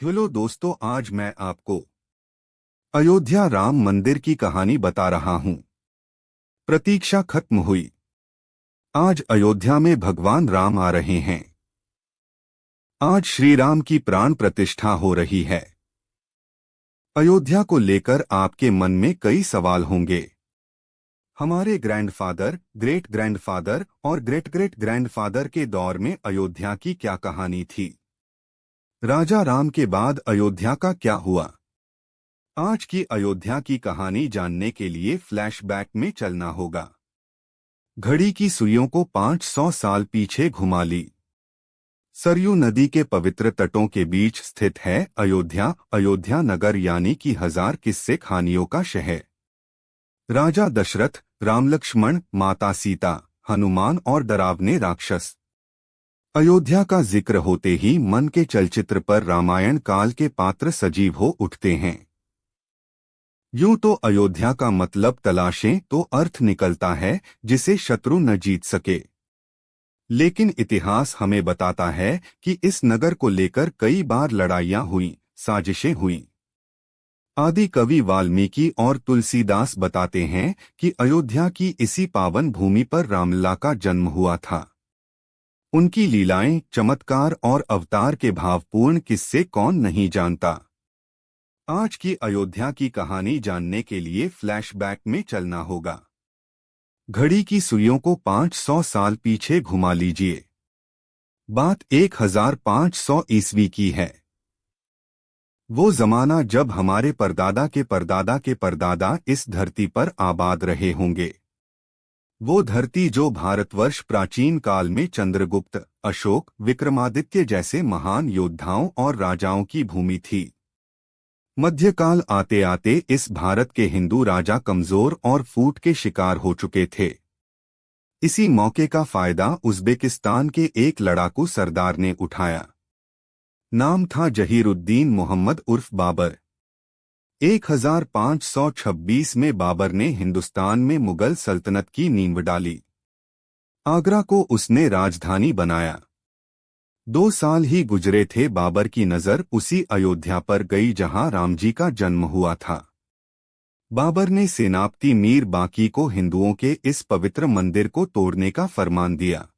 Hello दोस्तों, आज मैं आपको अयोध्या राम मंदिर की कहानी बता रहा हूं। प्रतीक्षा खत्म हुई। आज अयोध्या में भगवान राम आ रहे हैं। आज श्री राम की प्राण प्रतिष्ठा हो रही है। अयोध्या को लेकर आपके मन में कई सवाल होंगे। हमारे ग्रैंडफादर, ग्रेट ग्रैंडफादर और ग्रेट ग्रेट ग्रैंडफादर के दौर में अयोध्या की क्या कहानी थी? राजा राम के बाद अयोध्या का क्या हुआ? आज की अयोध्या की कहानी जानने के लिए फ्लैशबैक में चलना होगा। घड़ी की सुइयों को 500 साल पीछे घुमा ली। सरयू नदी के पवित्र तटों के बीच स्थित है अयोध्या। अयोध्या नगर यानी कि हजार किस्से कहानियों का शहर। राजा दशरथ, राम लक्ष्मण, माता सीता, हनुमान और डरावने राक्षस। अयोध्या का जिक्र होते ही मन के चलचित्र पर रामायण काल के पात्र सजीव हो उठते हैं। यूं तो अयोध्या का मतलब तलाशें तो अर्थ निकलता है जिसे शत्रु न जीत सके। लेकिन इतिहास हमें बताता है कि इस नगर को लेकर कई बार लड़ाइयां हुई, साजिशें हुई। आदि कवि वाल्मीकि और तुलसीदास बताते हैं कि अयोध्या की इसी पावन भूमि पर रामलला का जन्म हुआ था। उनकी लीलाएं, चमत्कार और अवतार के भावपूर्ण किस्से कौन नहीं जानता। आज की अयोध्या की कहानी जानने के लिए फ्लैशबैक में चलना होगा। घड़ी की सुइयों को 500 साल पीछे घुमा लीजिए। बात 1500 ईस्वी की है। वो जमाना जब हमारे परदादा के परदादा के परदादा इस धरती पर आबाद रहे होंगे। वो धरती जो भारतवर्ष प्राचीन काल में चंद्रगुप्त, अशोक, विक्रमादित्य जैसे महान योद्धाओं और राजाओं की भूमि थी। मध्यकाल आते आते इस भारत के हिंदू राजा कमजोर और फूट के शिकार हो चुके थे। इसी मौके का फायदा उज़्बेकिस्तान के एक लड़ाकू सरदार ने उठाया। नाम था जहीरुद्दीन मोहम्मद उर्फ बाबर। 1526 में बाबर ने हिंदुस्तान में मुगल सल्तनत की नींव डाली। आगरा को उसने राजधानी बनाया। 2 साल ही गुजरे थे, बाबर की नजर उसी अयोध्या पर गई जहां रामजी का जन्म हुआ था। बाबर ने सेनापति मीर बाकी को हिंदुओं के इस पवित्र मंदिर को तोड़ने का फरमान दिया।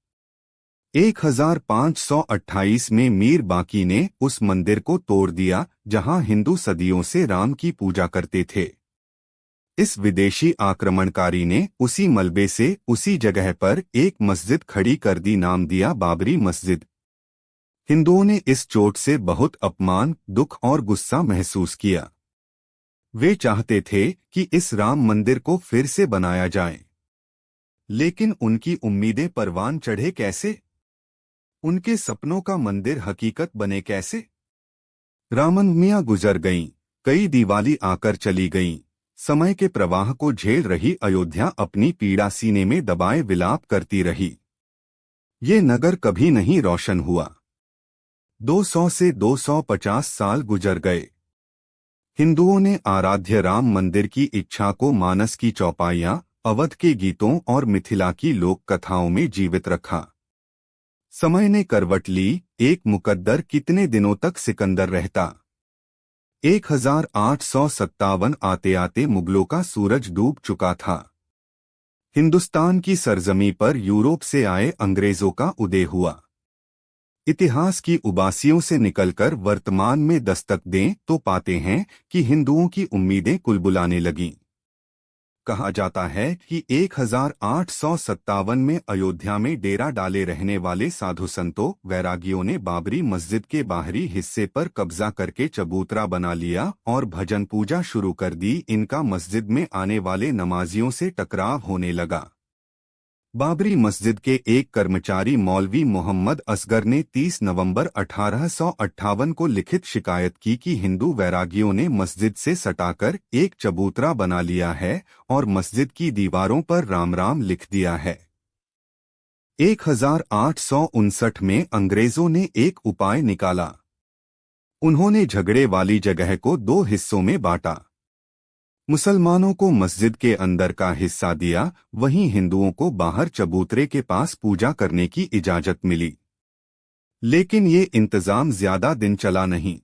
1528 में मीर बाकी ने उस मंदिर को तोड़ दिया जहां हिंदू सदियों से राम की पूजा करते थे। इस विदेशी आक्रमणकारी ने उसी मलबे से उसी जगह पर एक मस्जिद खड़ी कर दी, नाम दिया बाबरी मस्जिद। हिंदुओं ने इस चोट से बहुत अपमान, दुख और गुस्सा महसूस किया। वे चाहते थे कि इस राम मंदिर को फिर से बनाया जाए। लेकिन उनकी उम्मीदें परवान चढ़े कैसे? उनके सपनों का मंदिर हकीकत बने कैसे? रामनवमियां गुजर गईं, कई दिवाली आकर चली गईं। समय के प्रवाह को झेल रही अयोध्या अपनी पीड़ा सीने में दबाए विलाप करती रही। ये नगर कभी नहीं रोशन हुआ। 200 से 250 साल गुजर गए। हिंदुओं ने आराध्य राम मंदिर की इच्छा को मानस की चौपाइयां, अवध के गीतों और मिथिला की लोक कथाओं में जीवित रखा। समय ने करवट ली। एक मुकद्दर कितने दिनों तक सिकंदर रहता। 1857 आते आते मुगलों का सूरज डूब चुका था। हिंदुस्तान की सरजमी पर यूरोप से आए अंग्रेजों का उदय हुआ। इतिहास की उबासियों से निकलकर वर्तमान में दस्तक दें तो पाते हैं कि हिंदुओं की उम्मीदें कुलबुलाने लगीं। कहा जाता है कि 1857 में अयोध्या में डेरा डाले रहने वाले साधु संतों, वैरागियों ने बाबरी मस्जिद के बाहरी हिस्से पर कब्जा करके चबूतरा बना लिया और भजन पूजा शुरू कर दी। इनका मस्जिद में आने वाले नमाजियों से टकराव होने लगा। बाबरी मस्जिद के एक कर्मचारी मौलवी मोहम्मद असगर ने 30 नवंबर 1858 को लिखित शिकायत की कि हिंदू वैरागियों ने मस्जिद से सटाकर एक चबूतरा बना लिया है और मस्जिद की दीवारों पर राम राम लिख दिया है। 1859 में अंग्रेजों ने एक उपाय निकाला। उन्होंने झगड़े वाली जगह को 2 हिस्सों में बांटा। मुसलमानों को मस्जिद के अंदर का हिस्सा दिया, वहीं हिंदुओं को बाहर चबूतरे के पास पूजा करने की इजाजत मिली। लेकिन ये इंतजाम ज्यादा दिन चला नहीं।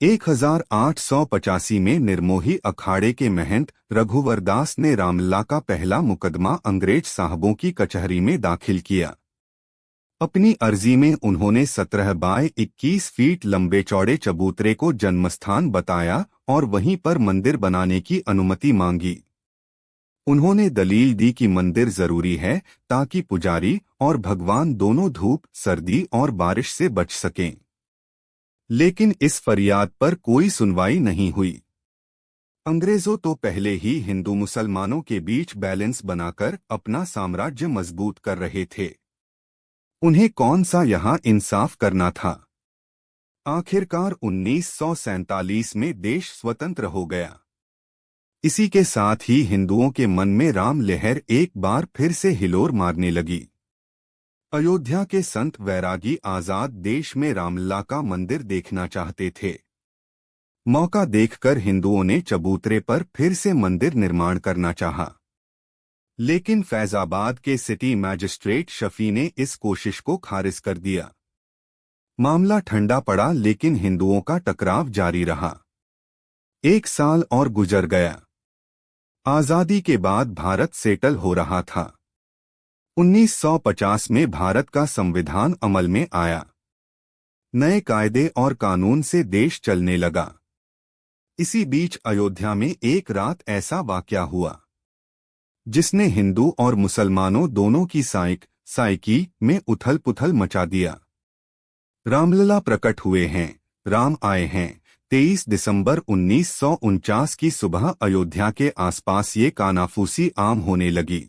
1885 में निर्मोही अखाड़े के महंत रघुवरदास ने रामलला का पहला मुकदमा अंग्रेज साहबों की कचहरी में दाखिल किया। अपनी अर्जी में उन्होंने 17 बाय 21 फीट लंबे चौड़े चबूतरे को जन्मस्थान बताया और वहीं पर मंदिर बनाने की अनुमति मांगी। उन्होंने दलील दी कि मंदिर जरूरी है ताकि पुजारी और भगवान दोनों धूप, सर्दी और बारिश से बच सकें। लेकिन इस फरियाद पर कोई सुनवाई नहीं हुई। अंग्रेजों तो पहले ही हिंदू मुसलमानों के बीच बैलेंस बनाकर अपना साम्राज्य मजबूत कर रहे थे। उन्हें कौन सा यहाँ इंसाफ करना था। आखिरकार 1947 में देश स्वतंत्र हो गया। इसी के साथ ही हिंदुओं के मन में राम लहर एक बार फिर से हिलोर मारने लगी। अयोध्या के संत वैरागी आजाद देश में रामलला का मंदिर देखना चाहते थे। मौका देखकर हिंदुओं ने चबूतरे पर फिर से मंदिर निर्माण करना चाहा। लेकिन फैजाबाद के सिटी मैजिस्ट्रेट शफी ने इस कोशिश को खारिज कर दिया। मामला ठंडा पड़ा, लेकिन हिंदुओं का टकराव जारी रहा। 1 साल और गुजर गया। आजादी के बाद भारत सेटल हो रहा था। 1950 में भारत का संविधान अमल में आया। नए कायदे और कानून से देश चलने लगा। इसी बीच अयोध्या में एक रात ऐसा वाकया हुआ जिसने हिंदू और मुसलमानों दोनों की साइकी में उथल पुथल मचा दिया। रामलला प्रकट हुए हैं, राम आए हैं। 23 दिसंबर 1949 की सुबह अयोध्या के आसपास ये कानाफूसी आम होने लगी।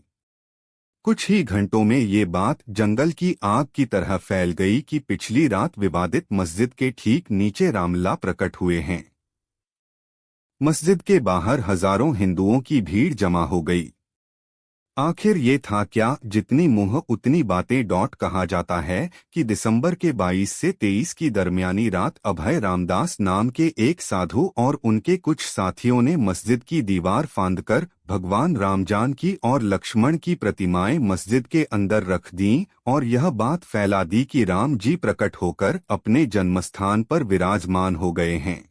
कुछ ही घंटों में ये बात जंगल की आग की तरह फैल गई कि पिछली रात विवादित मस्जिद के ठीक नीचे रामलला प्रकट हुए हैं। मस्जिद के बाहर हजारों हिंदुओं की भीड़ जमा हो गई। आखिर ये था क्या? जितनी मुंह उतनी बातें डॉट कहा जाता है कि दिसंबर के 22 से 23 की दरमियानी रात अभय रामदास नाम के एक साधु और उनके कुछ साथियों ने मस्जिद की दीवार फांदकर भगवान राम, जानकी और लक्ष्मण की प्रतिमाएं मस्जिद के अंदर रख दीं और यह बात फैला दी कि राम जी प्रकट होकर अपने जन्मस्थान पर विराजमान हो गए हैं।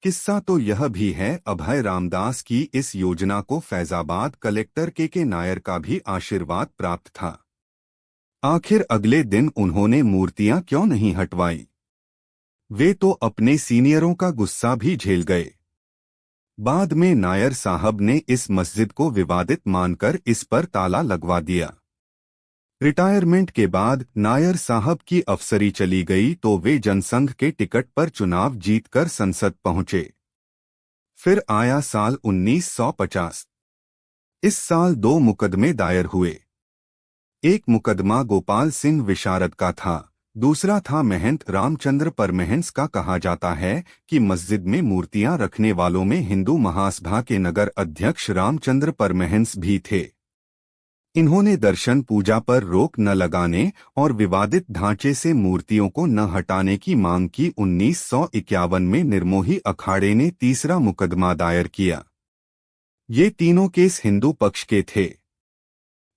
किस्सा तो यह भी है, अभय रामदास की इस योजना को फैजाबाद कलेक्टर के नायर का भी आशीर्वाद प्राप्त था। आखिर अगले दिन उन्होंने मूर्तियां क्यों नहीं हटवाई? वे तो अपने सीनियरों का गुस्सा भी झेल गए। बाद में नायर साहब ने इस मस्जिद को विवादित मानकर इस पर ताला लगवा दिया। रिटायरमेंट के बाद नायर साहब की अफसरी चली गई तो वे जनसंघ के टिकट पर चुनाव जीतकर संसद पहुंचे। फिर आया साल 1950। इस साल 2 मुकदमे दायर हुए। एक मुकदमा गोपाल सिंह विशारद का था, दूसरा था महंत रामचंद्र परमहंस का। कहा जाता है कि मस्जिद में मूर्तियां रखने वालों में हिंदू महासभा के नगर अध्यक्ष रामचंद्र परमहंस भी थे। इन्होंने दर्शन पूजा पर रोक न लगाने और विवादित ढांचे से मूर्तियों को न हटाने की मांग की। 1951 में निर्मोही अखाड़े ने तीसरा मुकदमा दायर किया। ये तीनों केस हिंदू पक्ष के थे।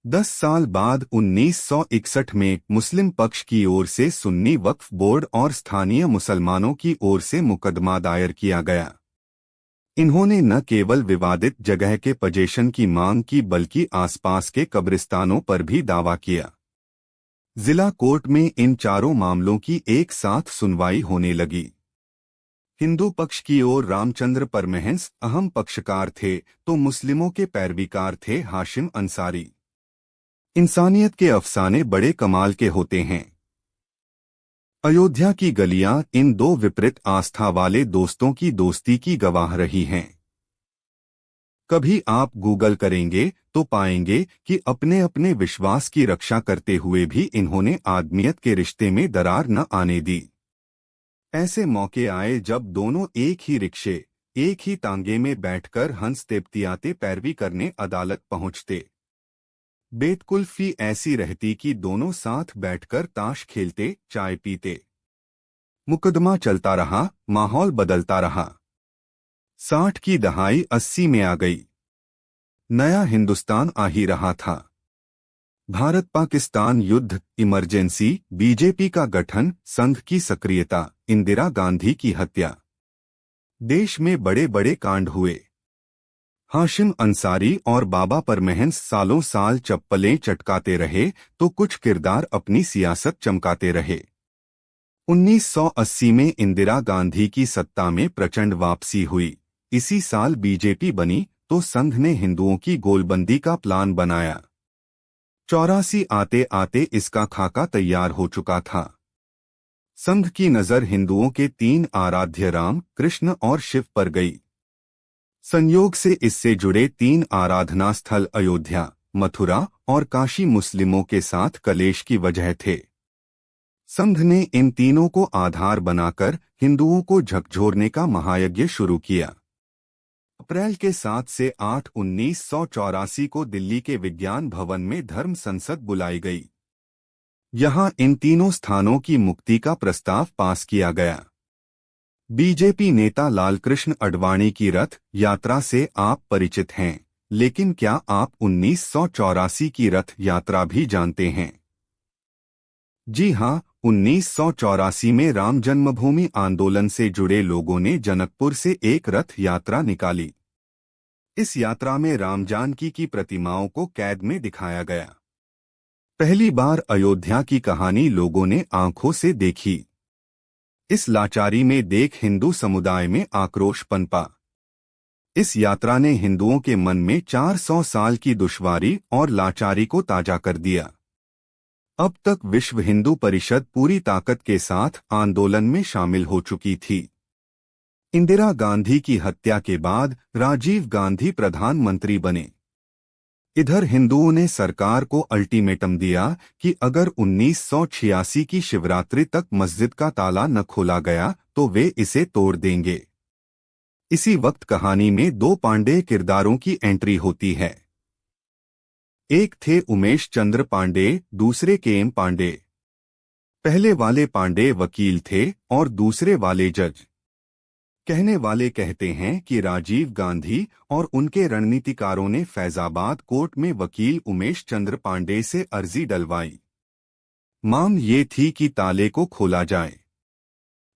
10 साल बाद 1961 में मुस्लिम पक्ष की ओर से सुन्नी वक्फ बोर्ड और स्थानीय मुसलमानों की ओर से मुकदमा दायर किया गया। इन्होंने न केवल विवादित जगह के पजेशन की मांग की बल्कि आसपास के कब्रिस्तानों पर भी दावा किया। जिला कोर्ट में इन चारों मामलों की एक साथ सुनवाई होने लगी। हिंदू पक्ष की ओर रामचंद्र परमहंस अहम पक्षकार थे तो मुस्लिमों के पैरवीकार थे हाशिम अंसारी। इंसानियत के अफसाने बड़े कमाल के होते हैं। अयोध्या की गलियां इन दो विपरीत आस्था वाले दोस्तों की दोस्ती की गवाह रही हैं। कभी आप गूगल करेंगे तो पाएंगे कि अपने अपने विश्वास की रक्षा करते हुए भी इन्होंने आदमियत के रिश्ते में दरार न आने दी। ऐसे मौके आए जब दोनों एक ही रिक्शे, एक ही तांगे में बैठकर हंस तेपतियाते पैरवी करने अदालत पहुंचते। बेतकुल्फी ऐसी रहती कि दोनों साथ बैठकर ताश खेलते, चाय पीते। मुकदमा चलता रहा, माहौल बदलता रहा। 60 की दहाई 80 में आ गई। नया हिंदुस्तान आ ही रहा था। भारत पाकिस्तान युद्ध, इमरजेंसी, बीजेपी का गठन, संघ की सक्रियता, इंदिरा गांधी की हत्या। देश में बड़े बड़े कांड हुए। हाशिम अंसारी और बाबा परमहंस सालों साल चप्पलें चटकाते रहे तो कुछ किरदार अपनी सियासत चमकाते रहे। 1980 में इंदिरा गांधी की सत्ता में प्रचंड वापसी हुई। इसी साल बीजेपी बनी तो संघ ने हिंदुओं की गोलबंदी का प्लान बनाया। 84 आते आते इसका खाका तैयार हो चुका था। संघ की नजर हिंदुओं के 3 आराध्य राम, कृष्ण और शिव पर गई। संयोग से इससे जुड़े 3 आराधना स्थल अयोध्या, मथुरा और काशी मुस्लिमों के साथ कलेश की वजह थे। संघ ने इन तीनों को आधार बनाकर हिंदुओं को झकझोरने का महायज्ञ शुरू किया। अप्रैल के 7 से 8 1984 को दिल्ली के विज्ञान भवन में धर्म संसद बुलाई गई। यहां इन तीनों स्थानों की मुक्ति का प्रस्ताव पास किया गया। बीजेपी नेता लालकृष्ण आडवाणी की रथ यात्रा से आप परिचित हैं, लेकिन क्या आप 1984 की रथ यात्रा भी जानते हैं? जी हां, 1984 में राम जन्मभूमि आंदोलन से जुड़े लोगों ने जनकपुर से एक रथ यात्रा निकाली। इस यात्रा में राम जानकी की प्रतिमाओं को कैद में दिखाया गया। पहली बार अयोध्या की कहानी लोगों ने आंखों से देखी। इस लाचारी में देख हिंदू समुदाय में आक्रोश पनपा। इस यात्रा ने हिंदुओं के मन में 400 साल की दुश्वारी और लाचारी को ताजा कर दिया। अब तक विश्व हिंदू परिषद पूरी ताकत के साथ आंदोलन में शामिल हो चुकी थी। इंदिरा गांधी की हत्या के बाद राजीव गांधी प्रधानमंत्री बने। इधर हिंदुओं ने सरकार को अल्टीमेटम दिया कि अगर 1986 की शिवरात्रि तक मस्जिद का ताला न खोला गया तो वे इसे तोड़ देंगे। इसी वक्त कहानी में 2 पांडे किरदारों की एंट्री होती है। एक थे उमेश चंद्र पांडे, दूसरे केएम पांडे। पहले वाले पांडे वकील थे और दूसरे वाले जज। कहने वाले कहते हैं कि राजीव गांधी और उनके रणनीतिकारों ने फैजाबाद कोर्ट में वकील उमेश चंद्र पांडे से अर्जी डलवाई। मांग ये थी कि ताले को खोला जाए।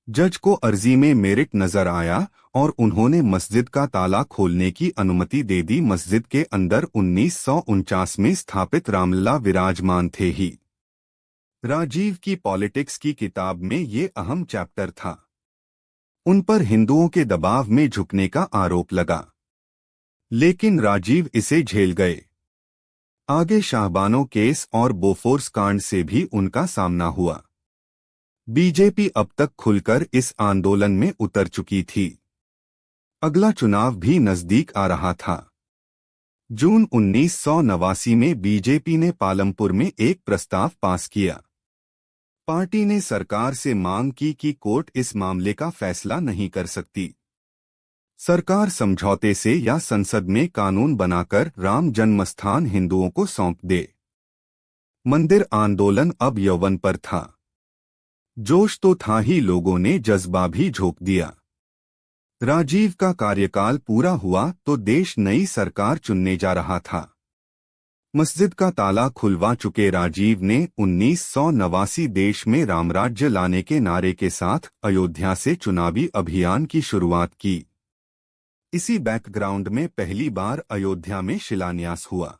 जज को अर्जी में मेरिट नजर आया और उन्होंने मस्जिद का ताला खोलने की अनुमति दे दी। मस्जिद के अंदर 1949 में स्थापित रामलला विराजमान थे ही। राजीव की पॉलिटिक्स की किताब में ये अहम चैप्टर था। उन पर हिंदुओं के दबाव में झुकने का आरोप लगा, लेकिन राजीव इसे झेल गए। आगे शाहबानो केस और बोफोर्स कांड से भी उनका सामना हुआ। बीजेपी अब तक खुलकर इस आंदोलन में उतर चुकी थी। अगला चुनाव भी नजदीक आ रहा था। जून 1989 में बीजेपी ने पालमपुर में एक प्रस्ताव पास किया। पार्टी ने सरकार से मांग की कि कोर्ट इस मामले का फैसला नहीं कर सकती। सरकार समझौते से या संसद में कानून बनाकर राम जन्मस्थान हिंदुओं को सौंप दे। मंदिर आंदोलन अब यौवन पर था। जोश तो था ही, लोगों ने जज्बा भी झोंक दिया। राजीव का कार्यकाल पूरा हुआ तो देश नई सरकार चुनने जा रहा था। मस्जिद का ताला खुलवा चुके राजीव ने 1989 देश में रामराज्य लाने के नारे के साथ अयोध्या से चुनावी अभियान की शुरुआत की। इसी बैकग्राउंड में पहली बार अयोध्या में शिलान्यास हुआ।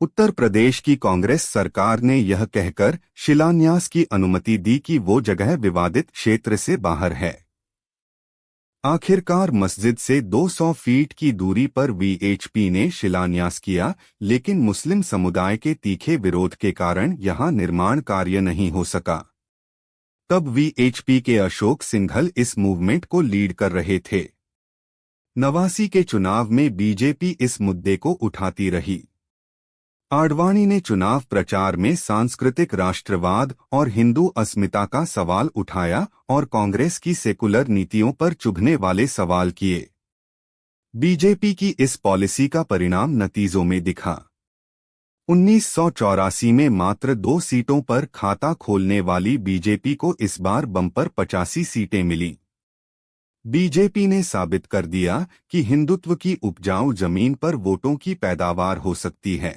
उत्तर प्रदेश की कांग्रेस सरकार ने यह कहकर शिलान्यास की अनुमति दी कि वो जगह विवादित क्षेत्र से बाहर है। आखिरकार मस्जिद से 200 फीट की दूरी पर वीएचपी ने शिलान्यास किया, लेकिन मुस्लिम समुदाय के तीखे विरोध के कारण यहां निर्माण कार्य नहीं हो सका। तब वीएचपी के अशोक सिंघल इस मूवमेंट को लीड कर रहे थे। 89 के चुनाव में बीजेपी इस मुद्दे को उठाती रही। आडवाणी ने चुनाव प्रचार में सांस्कृतिक राष्ट्रवाद और हिंदू अस्मिता का सवाल उठाया और कांग्रेस की सेकुलर नीतियों पर चुभने वाले सवाल किए। बीजेपी की इस पॉलिसी का परिणाम नतीजों में दिखा। 1984 में मात्र 2 सीटों पर खाता खोलने वाली बीजेपी को इस बार बम्पर 85 सीटें मिली। बीजेपी ने साबित कर दिया कि हिंदुत्व की उपजाऊ जमीन पर वोटों की पैदावार हो सकती है।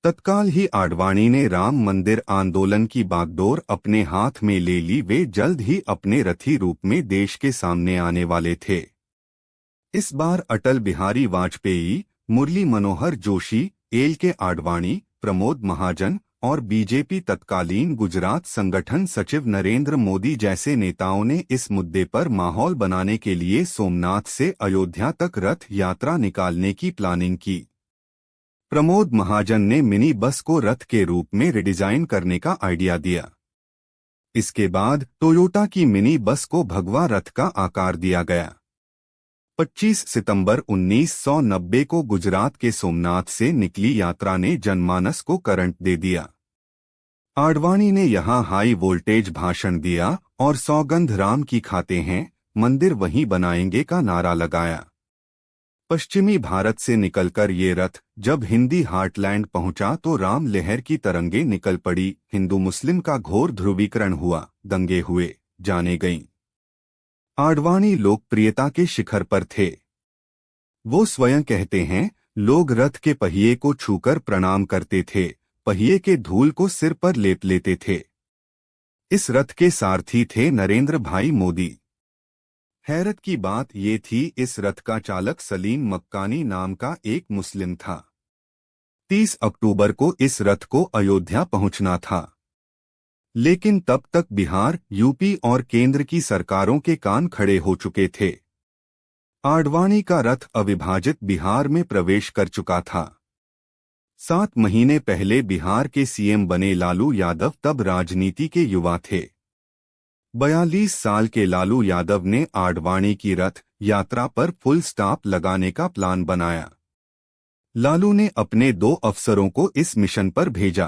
तत्काल ही आडवाणी ने राम मंदिर आंदोलन की बागडोर अपने हाथ में ले ली। वे जल्द ही अपने रथी रूप में देश के सामने आने वाले थे। इस बार अटल बिहारी वाजपेयी, मुरली मनोहर जोशी, एल के आडवाणी, प्रमोद महाजन और बीजेपी तत्कालीन गुजरात संगठन सचिव नरेंद्र मोदी जैसे नेताओं ने इस मुद्दे पर माहौल बनाने के लिए सोमनाथ से अयोध्या तक रथ यात्रा निकालने की प्लानिंग की। प्रमोद महाजन ने मिनी बस को रथ के रूप में रिडिजाइन करने का आइडिया दिया। इसके बाद टोयोटा की मिनी बस को भगवा रथ का आकार दिया गया। 25 सितंबर 1990 को गुजरात के सोमनाथ से निकली यात्रा ने जनमानस को करंट दे दिया। आडवाणी ने यहां हाई वोल्टेज भाषण दिया और सौगंध राम की खाते हैं, मंदिर वहीं बनाएंगे का नारा लगाया। पश्चिमी भारत से निकलकर ये रथ जब हिंदी हार्टलैंड पहुंचा तो राम लहर की तरंगे निकल पड़ी। हिंदू मुस्लिम का घोर ध्रुवीकरण हुआ, दंगे हुए, जाने गईं। आडवाणी लोकप्रियता के शिखर पर थे। वो स्वयं कहते हैं, लोग रथ के पहिए को छूकर प्रणाम करते थे, पहिए के धूल को सिर पर लेप लेते थे। इस रथ के सारथी थे नरेंद्र भाई मोदी। हैरत की बात ये थी, इस रथ का चालक सलीम मक्कानी नाम का एक मुस्लिम था। 30 अक्टूबर को इस रथ को अयोध्या पहुंचना था, लेकिन तब तक बिहार, यूपी और केंद्र की सरकारों के कान खड़े हो चुके थे। आडवाणी का रथ अविभाजित बिहार में प्रवेश कर चुका था। 7 महीने पहले बिहार के सीएम बने लालू यादव तब राजनीति के युवा थे। 42 साल के लालू यादव ने आडवाणी की रथ यात्रा पर फुल स्टॉप लगाने का प्लान बनाया। लालू ने अपने 2 अफसरों को इस मिशन पर भेजा।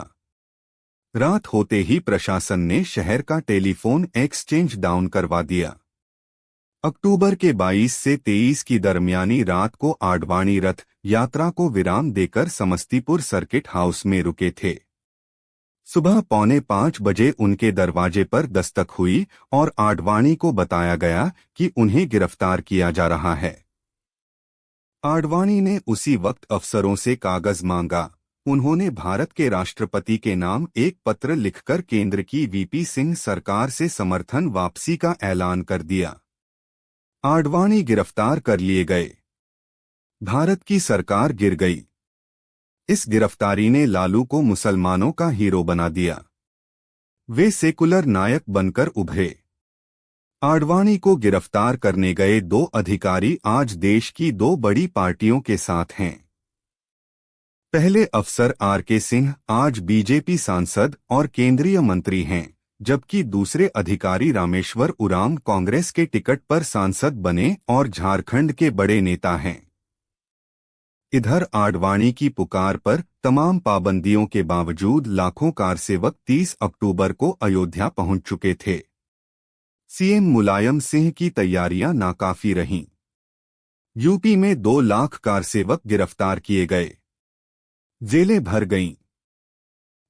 रात होते ही प्रशासन ने शहर का टेलीफोन एक्सचेंज डाउन करवा दिया। अक्टूबर के 22 से 23 की दरमियानी रात को आडवाणी रथ यात्रा को विराम देकर समस्तीपुर सर्किट हाउस में रुके थे। सुबह 4:45 बजे उनके दरवाजे पर दस्तक हुई और आडवाणी को बताया गया कि उन्हें गिरफ्तार किया जा रहा है। आडवाणी ने उसी वक्त अफसरों से कागज मांगा। उन्होंने भारत के राष्ट्रपति के नाम एक पत्र लिखकर केंद्र की वीपी सिंह सरकार से समर्थन वापसी का ऐलान कर दिया। आडवाणी गिरफ्तार कर लिए गए। भारत की सरकार गिर गई। इस गिरफ्तारी ने लालू को मुसलमानों का हीरो बना दिया। वे सेकुलर नायक बनकर उभरे। आडवाणी को गिरफ्तार करने गए 2 अधिकारी आज देश की 2 बड़ी पार्टियों के साथ हैं। पहले अफसर आर.के. सिंह आज बीजेपी सांसद और केंद्रीय मंत्री हैं, जबकि दूसरे अधिकारी रामेश्वर उरांव कांग्रेस के टिकट पर सांसद बने और झारखंड के बड़े नेता हैं। इधर आडवाणी की पुकार पर तमाम पाबंदियों के बावजूद लाखों कारसेवक 30 अक्टूबर को अयोध्या पहुंच चुके थे। सीएम मुलायम सिंह की तैयारियां नाकाफी रहीं। यूपी में 2 लाख कारसेवक गिरफ्तार किए गए, जेलें भर गईं।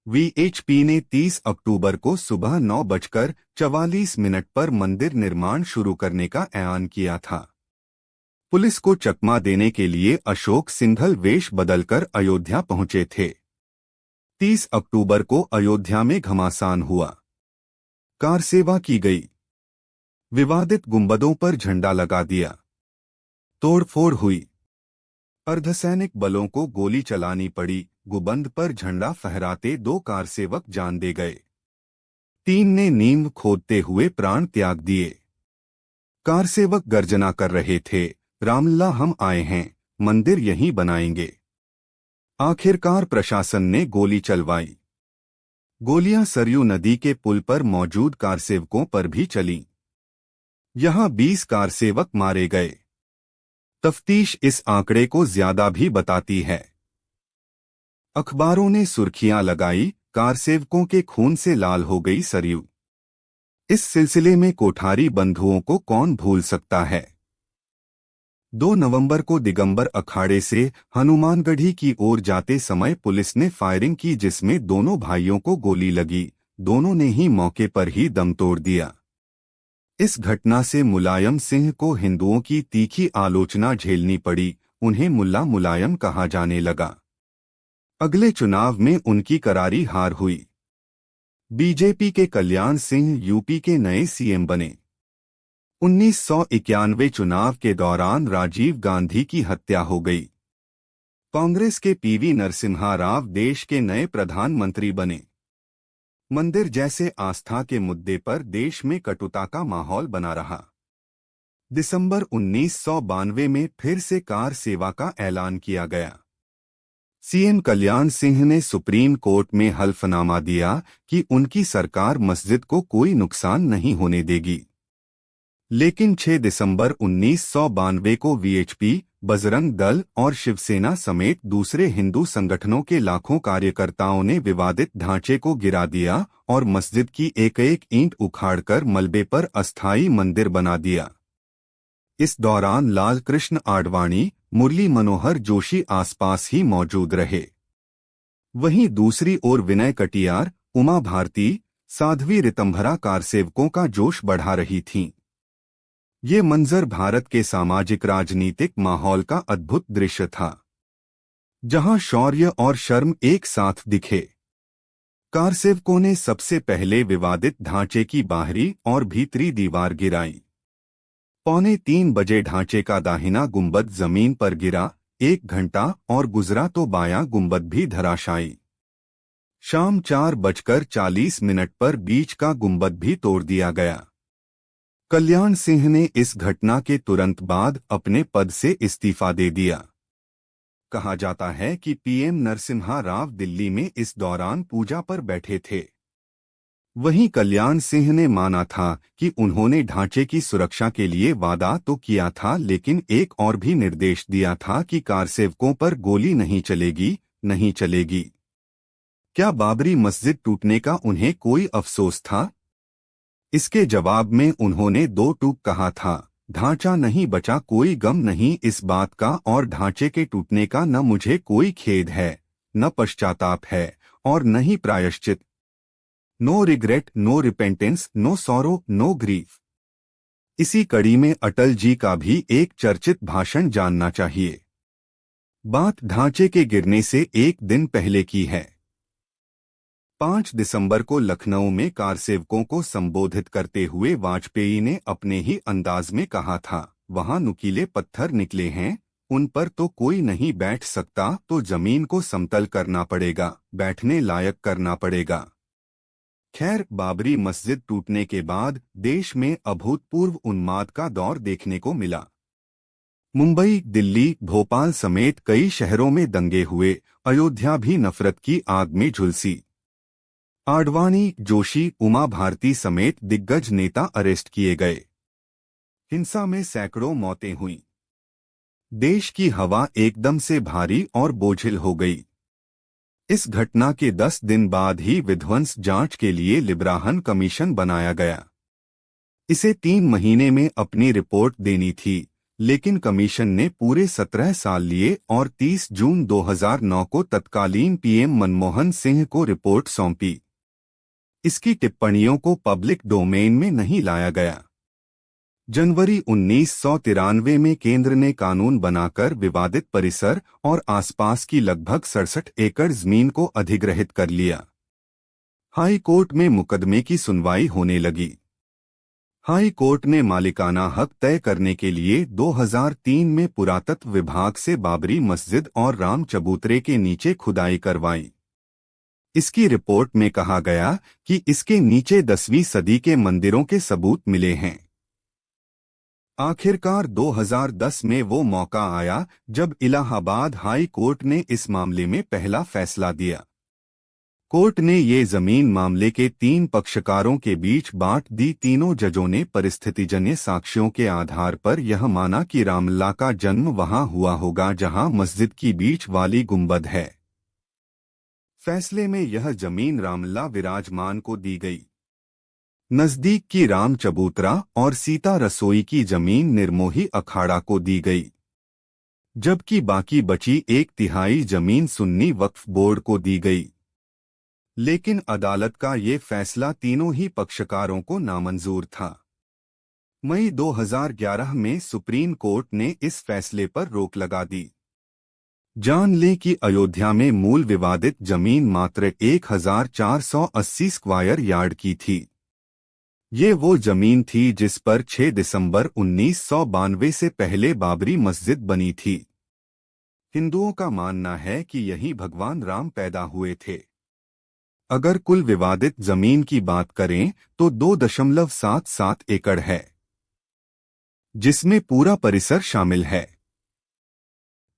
वीएचपी ने 30 अक्टूबर को सुबह 9:44 पर मंदिर निर्माण शुरू करने का ऐलान किया था। पुलिस को चकमा देने के लिए अशोक सिंघल वेश बदलकर अयोध्या पहुंचे थे। 30 अक्टूबर को अयोध्या में घमासान हुआ। कार सेवा की गई। विवादित गुंबदों पर झंडा लगा दिया। तोड़फोड़ हुई। अर्धसैनिक बलों को गोली चलानी पड़ी। गुंबद पर झंडा फहराते 2 कारसेवक जान दे गए। 3 ने नींव खोदते हुए प्राण त्याग दिए। कारसेवक गर्जना कर रहे थे, रामलला हम आए हैं, मंदिर यहीं बनाएंगे। आखिरकार प्रशासन ने गोली चलवाई। गोलियां सरयू नदी के पुल पर मौजूद कारसेवकों पर भी चलीं। यहां 20 कारसेवक मारे गए। तफ्तीश इस आंकड़े को ज्यादा भी बताती है। अखबारों ने सुर्खियां लगाई, कारसेवकों के खून से लाल हो गई सरयू। इस सिलसिले में कोठारी बंधुओं को कौन भूल सकता है। 2 नवंबर को दिगंबर अखाड़े से हनुमानगढ़ी की ओर जाते समय पुलिस ने फायरिंग की, जिसमें दोनों भाइयों को गोली लगी। दोनों ने ही मौके पर ही दम तोड़ दिया। इस घटना से मुलायम सिंह को हिंदुओं की तीखी आलोचना झेलनी पड़ी। उन्हें मुल्ला मुलायम कहा जाने लगा। अगले चुनाव में उनकी करारी हार हुई। बीजेपी के कल्याण सिंह यूपी के नए सीएम बने। 1991 चुनाव के दौरान राजीव गांधी की हत्या हो गई। कांग्रेस के पीवी नरसिम्हा राव देश के नए प्रधानमंत्री बने। मंदिर जैसे आस्था के मुद्दे पर देश में कटुता का माहौल बना रहा। दिसंबर 1992 में फिर से कार सेवा का ऐलान किया गया। सीएम कल्याण सिंह ने सुप्रीम कोर्ट में हल्फनामा दिया कि उनकी सरकार मस्जिद को कोई नुकसान नहीं होने देगी। लेकिन 6 दिसंबर 1992 को वीएचपी, बजरंग दल और शिवसेना समेत दूसरे हिंदू संगठनों के लाखों कार्यकर्ताओं ने विवादित ढांचे को गिरा दिया और मस्जिद की एक एक ईंट उखाड़कर मलबे पर अस्थायी मंदिर बना दिया। इस दौरान लाल कृष्ण आडवाणी, मुरली मनोहर जोशी आसपास ही मौजूद रहे। वहीं दूसरी ओर विनय कटियार, उमा भारती, साध्वी रितंभरा कारसेवकों का जोश बढ़ा रही थीं। ये मंजर भारत के सामाजिक राजनीतिक माहौल का अद्भुत दृश्य था, जहां शौर्य और शर्म एक साथ दिखे। कारसेवकों ने सबसे पहले विवादित ढांचे की बाहरी और भीतरी दीवार गिराई। 2:45 बजे ढांचे का दाहिना गुंबद जमीन पर गिरा। 1 घंटा और गुजरा तो बायां गुंबद भी धराशायी। शाम 4:40 पर बीच का गुंबद भी तोड़ दिया गया। कल्याण सिंह ने इस घटना के तुरंत बाद अपने पद से इस्तीफा दे दिया। कहा जाता है कि पीएम नरसिम्हा राव दिल्ली में इस दौरान पूजा पर बैठे थे। वहीं कल्याण सिंह ने माना था कि उन्होंने ढांचे की सुरक्षा के लिए वादा तो किया था, लेकिन एक और भी निर्देश दिया था कि कारसेवकों पर गोली नहीं चलेगी, नहीं चलेगी। क्या बाबरी मस्जिद टूटने का उन्हें कोई अफसोस था? इसके जवाब में उन्होंने 2 टूक कहा था, ढांचा नहीं बचा कोई गम नहीं इस बात का, और ढांचे के टूटने का न मुझे कोई खेद है, न पश्चाताप है और न ही प्रायश्चित। No regret, no repentance, no sorrow, no grief. इसी कड़ी में अटल जी का भी एक चर्चित भाषण जानना चाहिए। बात ढांचे के गिरने से एक दिन पहले की है। 5 दिसंबर को लखनऊ में कारसेवकों को संबोधित करते हुए वाजपेयी ने अपने ही अंदाज में कहा था, वहां नुकीले पत्थर निकले हैं, उन पर तो कोई नहीं बैठ सकता, तो जमीन को समतल करना पड़ेगा, बैठने लायक करना पड़ेगा। खैर, बाबरी मस्जिद टूटने के बाद देश में अभूतपूर्व उन्माद का दौर देखने को मिला। मुंबई, दिल्ली, भोपाल समेत कई शहरों में दंगे हुए। अयोध्या भी नफरत की आग में झुलसी। आडवाणी, जोशी, उमा भारती समेत दिग्गज नेता अरेस्ट किए गए। हिंसा में सैकड़ों मौतें हुईं। देश की हवा एकदम से भारी और बोझिल हो गई। इस घटना के 10 दिन बाद ही विध्वंस जांच के लिए लिब्राहन कमीशन बनाया गया। इसे 3 महीने में अपनी रिपोर्ट देनी थी, लेकिन कमीशन ने पूरे 17 साल लिए और 30 जून 2009 को तत्कालीन पीएम मनमोहन सिंह को रिपोर्ट सौंपी। इसकी टिप्पणियों को पब्लिक डोमेन में नहीं लाया गया। जनवरी 1993 में केंद्र ने कानून बनाकर विवादित परिसर और आसपास की लगभग 67 एकड़ जमीन को अधिग्रहित कर लिया। हाई कोर्ट में मुकदमे की सुनवाई होने लगी। हाई कोर्ट ने मालिकाना हक तय करने के लिए 2003 में पुरातत्व विभाग से बाबरी मस्जिद और राम चबूतरे के नीचे खुदाई करवाई। इसकी रिपोर्ट में कहा गया कि इसके नीचे 10वीं सदी के मंदिरों के सबूत मिले हैं। आखिरकार 2010 में वो मौका आया जब इलाहाबाद हाई कोर्ट ने इस मामले में पहला फैसला दिया। कोर्ट ने ये जमीन मामले के 3 पक्षकारों के बीच बांट दी। तीनों जजों ने परिस्थितिजन्य साक्ष्यों के आधार पर यह माना कि रामलला का जन्म वहां हुआ होगा जहां मस्जिद की बीच वाली गुंबद है। फैसले में यह जमीन रामलला विराजमान को दी गई। नजदीक की राम चबूतरा और सीता रसोई की जमीन निर्मोही अखाड़ा को दी गई, जबकि बाकी बची 1/3 जमीन सुन्नी वक्फ बोर्ड को दी गई। लेकिन अदालत का ये फैसला तीनों ही पक्षकारों को नामंजूर था। मई 2011 में सुप्रीम कोर्ट ने इस फैसले पर रोक लगा दी। जान लें कि अयोध्या में मूल विवादित जमीन मात्र 1480 स्क्वायर यार्ड की थी। ये वो जमीन थी जिस पर 6 दिसंबर 1992 से पहले बाबरी मस्जिद बनी थी। हिंदुओं का मानना है कि यहीं भगवान राम पैदा हुए थे। अगर कुल विवादित जमीन की बात करें तो 2.77 एकड़ है, जिसमें पूरा परिसर शामिल है।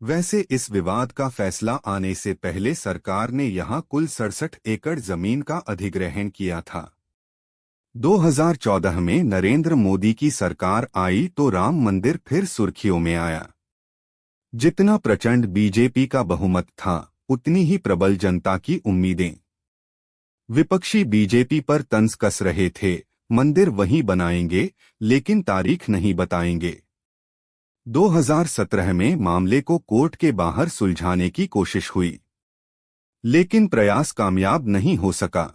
वैसे इस विवाद का फैसला आने से पहले सरकार ने यहां कुल 67 एकड़ जमीन का अधिग्रहण किया था। 2014 में नरेंद्र मोदी की सरकार आई तो राम मंदिर फिर सुर्खियों में आया। जितना प्रचंड बीजेपी का बहुमत था, उतनी ही प्रबल जनता की उम्मीदें। विपक्षी बीजेपी पर तंज कस रहे थे, मंदिर वहीं बनाएंगे लेकिन तारीख नहीं बताएंगे। 2017 में मामले को कोर्ट के बाहर सुलझाने की कोशिश हुई, लेकिन प्रयास कामयाब नहीं हो सका।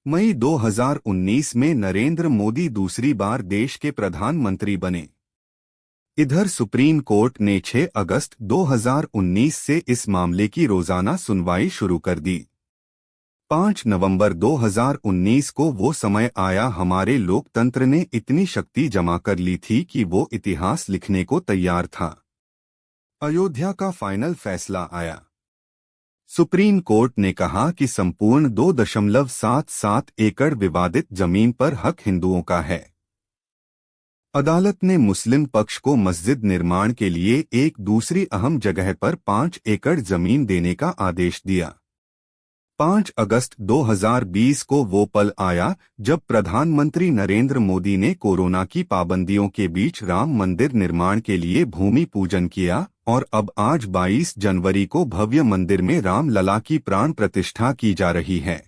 मई 2019 में नरेंद्र मोदी दूसरी बार देश के प्रधानमंत्री बने। इधर सुप्रीम कोर्ट ने 6 अगस्त 2019 से इस मामले की रोजाना सुनवाई शुरू कर दी। 5 नवंबर 2019 को वो समय आया, हमारे लोकतंत्र ने इतनी शक्ति जमा कर ली थी कि वो इतिहास लिखने को तैयार था। अयोध्या का फाइनल फैसला आया। सुप्रीम कोर्ट ने कहा कि संपूर्ण 2.77 एकड़ विवादित जमीन पर हक हिंदुओं का है। अदालत ने मुस्लिम पक्ष को मस्जिद निर्माण के लिए एक दूसरी अहम जगह पर 5 एकड़ जमीन देने का आदेश दिया। 5 अगस्त 2020 को वो पल आया जब प्रधानमंत्री नरेंद्र मोदी ने कोरोना की पाबंदियों के बीच राम मंदिर निर्माण के लिए भूमि पूजन किया और अब आज 22 जनवरी को भव्य मंदिर में राम लला की प्राण प्रतिष्ठा की जा रही है।